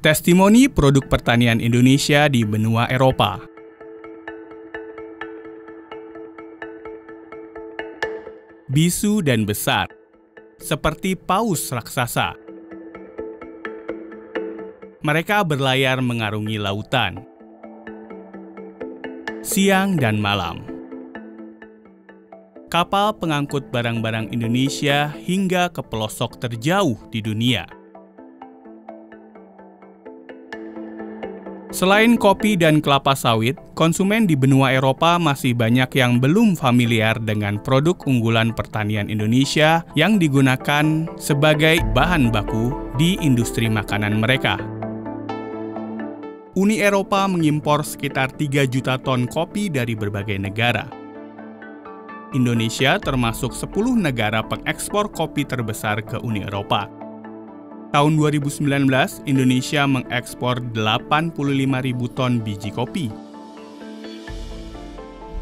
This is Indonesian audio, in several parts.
Testimoni produk pertanian Indonesia di benua Eropa. Bisu dan besar, seperti paus raksasa. Mereka berlayar mengarungi lautan, siang dan malam. Kapal pengangkut barang-barang Indonesia hingga ke pelosok terjauh di dunia. Selain kopi dan kelapa sawit, konsumen di benua Eropa masih banyak yang belum familiar dengan produk unggulan pertanian Indonesia yang digunakan sebagai bahan baku di industri makanan mereka. Uni Eropa mengimpor sekitar 3 juta ton kopi dari berbagai negara. Indonesia termasuk 10 negara pengekspor kopi terbesar ke Uni Eropa. Tahun 2019, Indonesia mengekspor 85.000 ton biji kopi.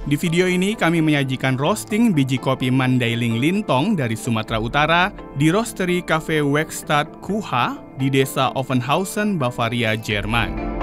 Di video ini kami menyajikan roasting biji kopi Mandailing Lintong dari Sumatera Utara di Roastery Cafe Werkstatt Kuha di Desa Offenhausen, Bavaria, Jerman.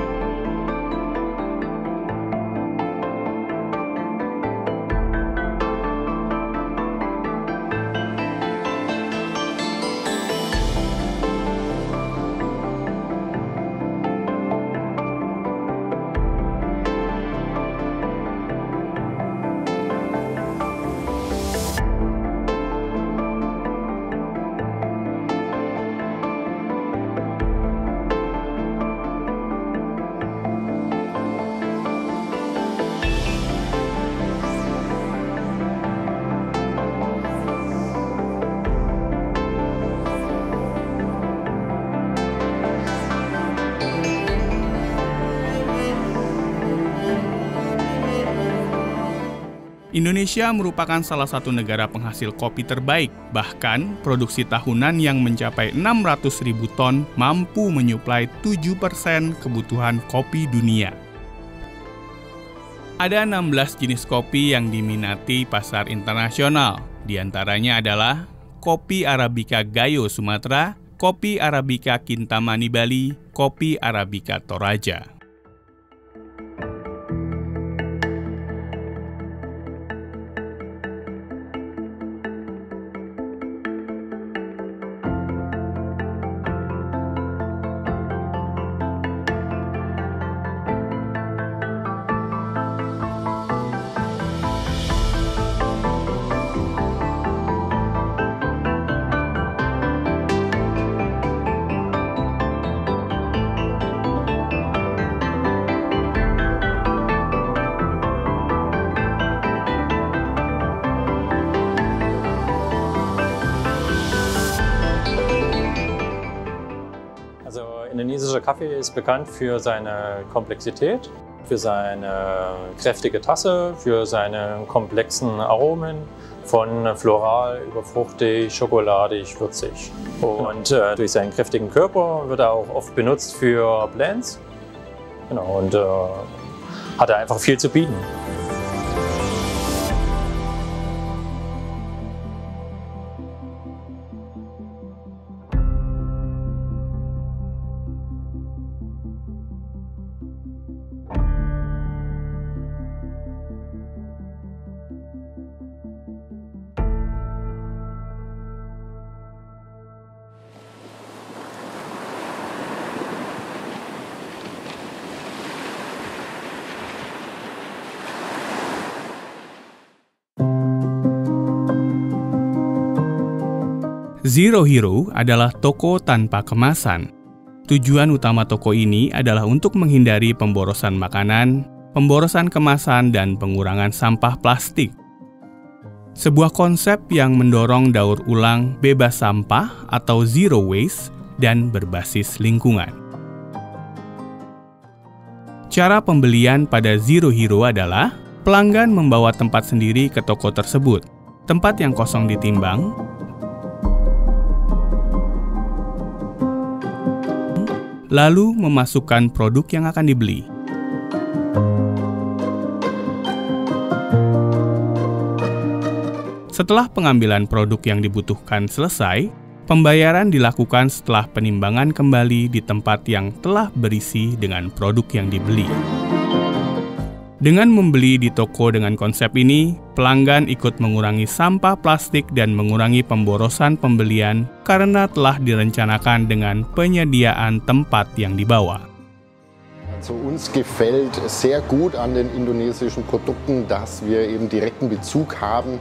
Indonesia merupakan salah satu negara penghasil kopi terbaik, bahkan produksi tahunan yang mencapai 600.000 ton mampu menyuplai 7% kebutuhan kopi dunia. Ada 16 jenis kopi yang diminati pasar internasional, diantaranya adalah kopi Arabica Gayo Sumatera, kopi Arabica Kintamani Bali, kopi Arabica Toraja. Indonesischer Kaffee ist bekannt für seine Komplexität, für seine kräftige Tasse, für seine komplexen Aromen, von floral über fruchtig, schokoladig, würzig. Und durch seinen kräftigen Körper wird er auch oft benutzt für Blends. Genau, und hat er einfach viel zu bieten. Zero Hero adalah toko tanpa kemasan. Tujuan utama toko ini adalah untuk menghindari pemborosan makanan, pemborosan kemasan, dan pengurangan sampah plastik. Sebuah konsep yang mendorong daur ulang bebas sampah atau zero waste dan berbasis lingkungan. Cara pembelian pada Zero Hero adalah pelanggan membawa tempat sendiri ke toko tersebut. Tempat yang kosong ditimbang, lalu memasukkan produk yang akan dibeli. Setelah pengambilan produk yang dibutuhkan selesai, Pembayaran dilakukan setelah penimbangan kembali di tempat yang telah berisi dengan produk yang dibeli. Dengan membeli di toko dengan konsep ini, pelanggan ikut mengurangi sampah plastik dan mengurangi pemborosan pembelian karena telah direncanakan dengan penyediaan tempat yang dibawa. Also uns gefällt sehr gut an den indonesischen Produkten, dass wir eben direkten Bezug haben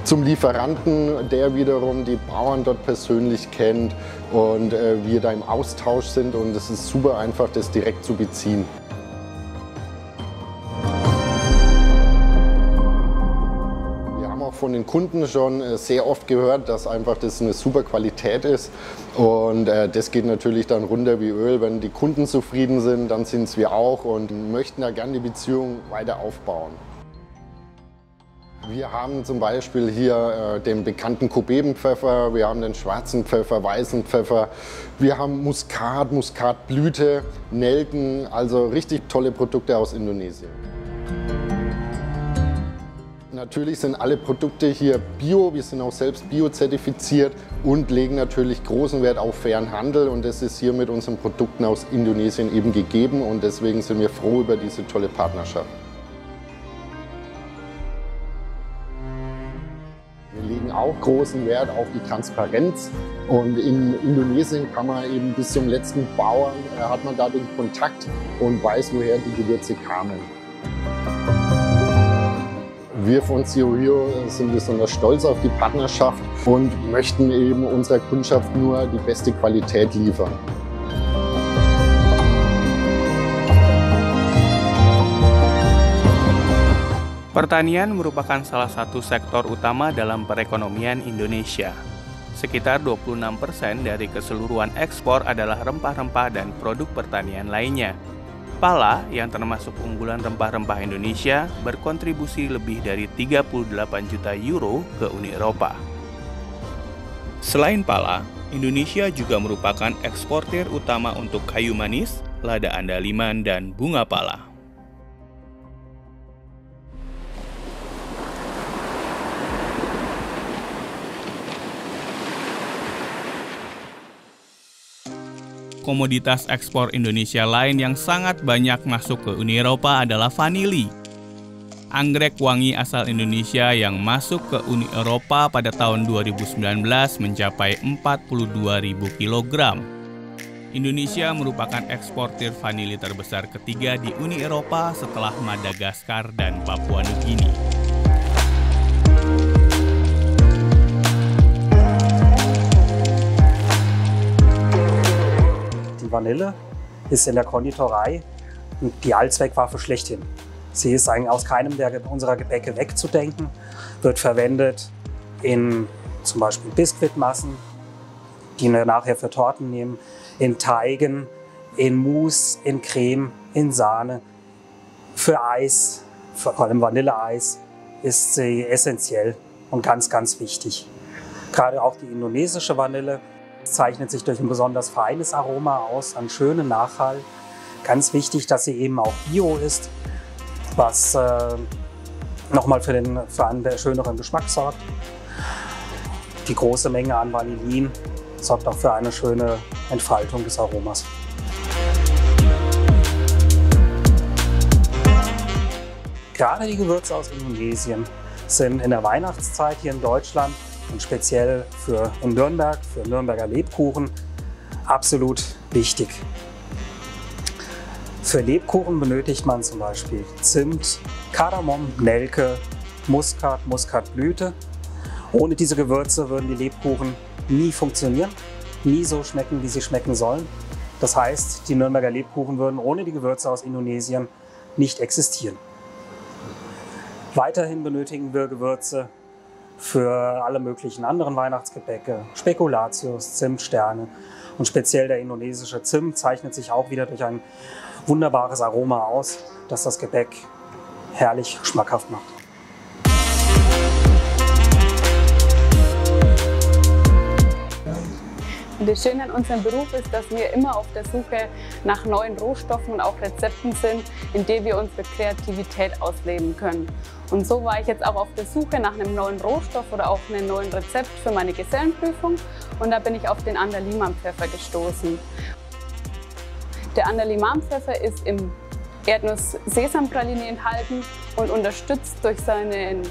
zum Lieferanten, der wiederum die Bauern dort persönlich kennt und wir da im Austausch sind und es ist super einfach, das direkt zu beziehen. Von den Kunden schon sehr oft gehört, dass einfach das eine super Qualität ist und das geht natürlich dann runter wie Öl. Wenn die Kunden zufrieden sind, dann sind es wir auch und möchten da gerne die Beziehung weiter aufbauen. Wir haben zum Beispiel hier den bekannten Kobebenpfeffer, wir haben den schwarzen Pfeffer, weißen Pfeffer, wir haben Muskat, Muskatblüte, Nelken, also richtig tolle Produkte aus Indonesien. Natürlich sind alle Produkte hier bio, wir sind auch selbst biozertifiziert und legen natürlich großen Wert auf fairen Handel und das ist hier mit unseren Produkten aus Indonesien eben gegeben und deswegen sind wir froh über diese tolle Partnerschaft. Wir legen auch großen Wert auf die Transparenz und in Indonesien kann man eben bis zum letzten Bauern, hat man da den Kontakt und weiß, woher die Gewürze kamen. Wir von COHIO sind besonders stolz auf die Partnerschaft und möchten eben unserer Kundschaft nur die beste Qualität liefern. Pertanian merupakan salah satu sektor utama dalam perekonomian Indonesia. Sekitar 26% dari keseluruhan ekspor adalah rempah-rempah dan produk pertanian lainnya. Pala, yang termasuk unggulan rempah-rempah Indonesia, berkontribusi lebih dari 38 juta euro ke Uni Eropa. Selain pala, Indonesia juga merupakan eksportir utama untuk kayu manis, lada andaliman, dan bunga pala. Komoditas ekspor Indonesia lain yang sangat banyak masuk ke Uni Eropa adalah vanili. Anggrek wangi asal Indonesia yang masuk ke Uni Eropa pada tahun 2019 mencapai 42.000 kg. Indonesia merupakan eksportir vanili terbesar ketiga di Uni Eropa setelah Madagaskar dan Papua Nugini. Vanille ist in der Konditorei die Allzweckwaffe schlechthin. Sie ist eigentlich aus keinem unserer Gebäcke wegzudenken, wird verwendet in zum Beispiel Biskuitmassen, die wir nachher für Torten nehmen, in Teigen, in Mousse, in Creme, in Sahne. Für Eis, vor allem Vanilleeis, ist sie essentiell und ganz, ganz wichtig. Gerade auch die indonesische Vanille zeichnet sich durch ein besonders feines Aroma aus, einen schönen Nachhall. Ganz wichtig, dass sie eben auch bio ist, was nochmal für einen schöneren Geschmack sorgt. Die große Menge an Vanillin sorgt auch für eine schöne Entfaltung des Aromas. Gerade die Gewürze aus Indonesien sind in der Weihnachtszeit hier in Deutschland und speziell in Nürnberg, für Nürnberger Lebkuchen, absolut wichtig. Für Lebkuchen benötigt man zum Beispiel Zimt, Kardamom, Nelke, Muskat, Muskatblüte. Ohne diese Gewürze würden die Lebkuchen nie funktionieren, nie so schmecken, wie sie schmecken sollen. Das heißt, die Nürnberger Lebkuchen würden ohne die Gewürze aus Indonesien nicht existieren. Weiterhin benötigen wir Gewürze für alle möglichen anderen Weihnachtsgebäcke, Spekulatius, Zimtsterne und speziell der indonesische Zimt zeichnet sich auch wieder durch ein wunderbares Aroma aus, das das Gebäck herrlich schmackhaft macht. Das Schöne an unserem Beruf ist, dass wir immer auf der Suche nach neuen Rohstoffen und auch Rezepten sind, in denen wir unsere Kreativität ausleben können. Und so war ich jetzt auch auf der Suche nach einem neuen Rohstoff oder auch einem neuen Rezept für meine Gesellenprüfung und da bin ich auf den Anderliman-Pfeffer gestoßen. Der Anderliman-Pfeffer ist im Erdnuss-Sesampraline enthalten und unterstützt durch seinen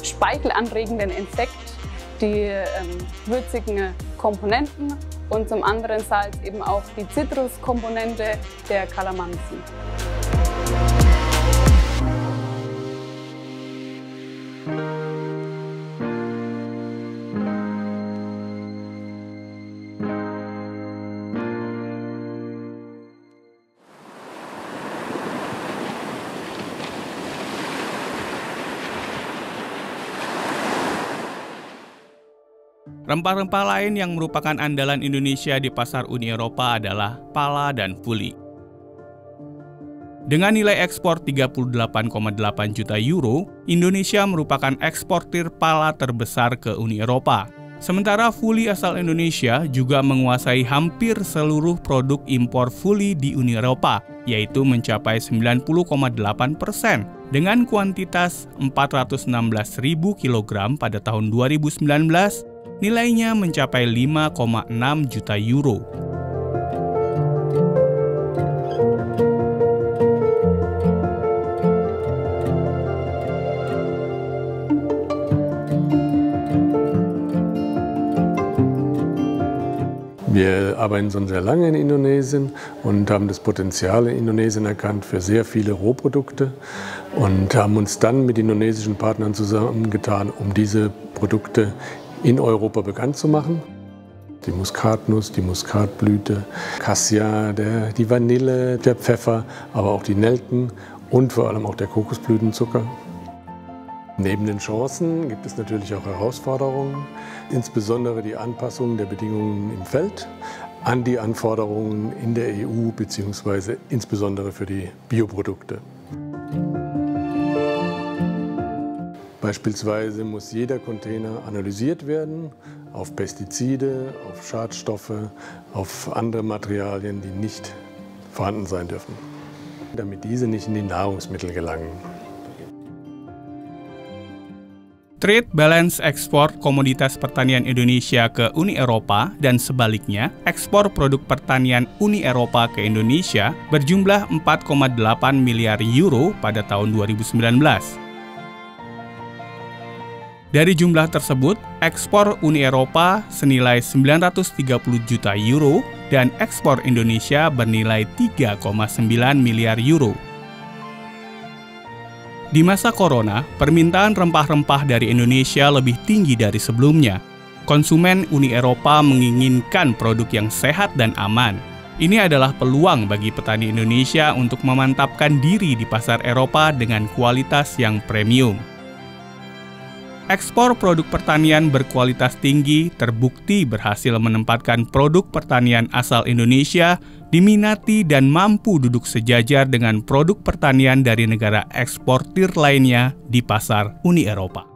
speichelanregenden Effekt die würzigen Komponenten und zum anderen Salz eben auch die Zitruskomponente der Kalamansen. Rempah-rempah lain yang merupakan andalan Indonesia di pasar Uni Eropa adalah pala dan fuli. Dengan nilai ekspor 38,8 juta euro, Indonesia merupakan eksportir pala terbesar ke Uni Eropa. Sementara fuli asal Indonesia juga menguasai hampir seluruh produk impor fuli di Uni Eropa, yaitu mencapai 90,8% dengan kuantitas 416.000 kg pada tahun 2019, nilainya mencapai 5,6 juta euro. Wir arbeiten schon sehr lange in Indonesien und haben das Potenzial in Indonesien erkannt für sehr viele Rohprodukte und haben uns dann mit indonesischen Partnern zusammengetan, um diese Produkte in Europa bekannt zu machen. Die Muskatnuss, die Muskatblüte, Cassia, die Vanille, der Pfeffer, aber auch die Nelken und vor allem auch der Kokosblütenzucker. Neben den Chancen gibt es natürlich auch Herausforderungen, insbesondere die Anpassung der Bedingungen im Feld an die Anforderungen in der EU bzw. insbesondere für die Bioprodukte. Beispielsweise muss jeder Container analysiert werden auf Pestizide, auf Schadstoffe, auf andere Materialien, die nicht vorhanden sein dürfen, damit diese nicht in die Nahrungsmittel gelangen. Trade balance ekspor komoditas pertanian Indonesia ke Uni Eropa dan sebaliknya, ekspor produk pertanian Uni Eropa ke Indonesia berjumlah 4,8 miliar euro pada tahun 2019. Dari jumlah tersebut, ekspor Uni Eropa senilai 930 juta euro dan ekspor Indonesia bernilai 3,9 miliar euro. Di masa corona, permintaan rempah-rempah dari Indonesia lebih tinggi dari sebelumnya. Konsumen Uni Eropa menginginkan produk yang sehat dan aman. Ini adalah peluang bagi petani Indonesia untuk memantapkan diri di pasar Eropa dengan kualitas yang premium. Ekspor produk pertanian berkualitas tinggi terbukti berhasil menempatkan produk pertanian asal Indonesia diminati dan mampu duduk sejajar dengan produk pertanian dari negara eksportir lainnya di pasar Uni Eropa.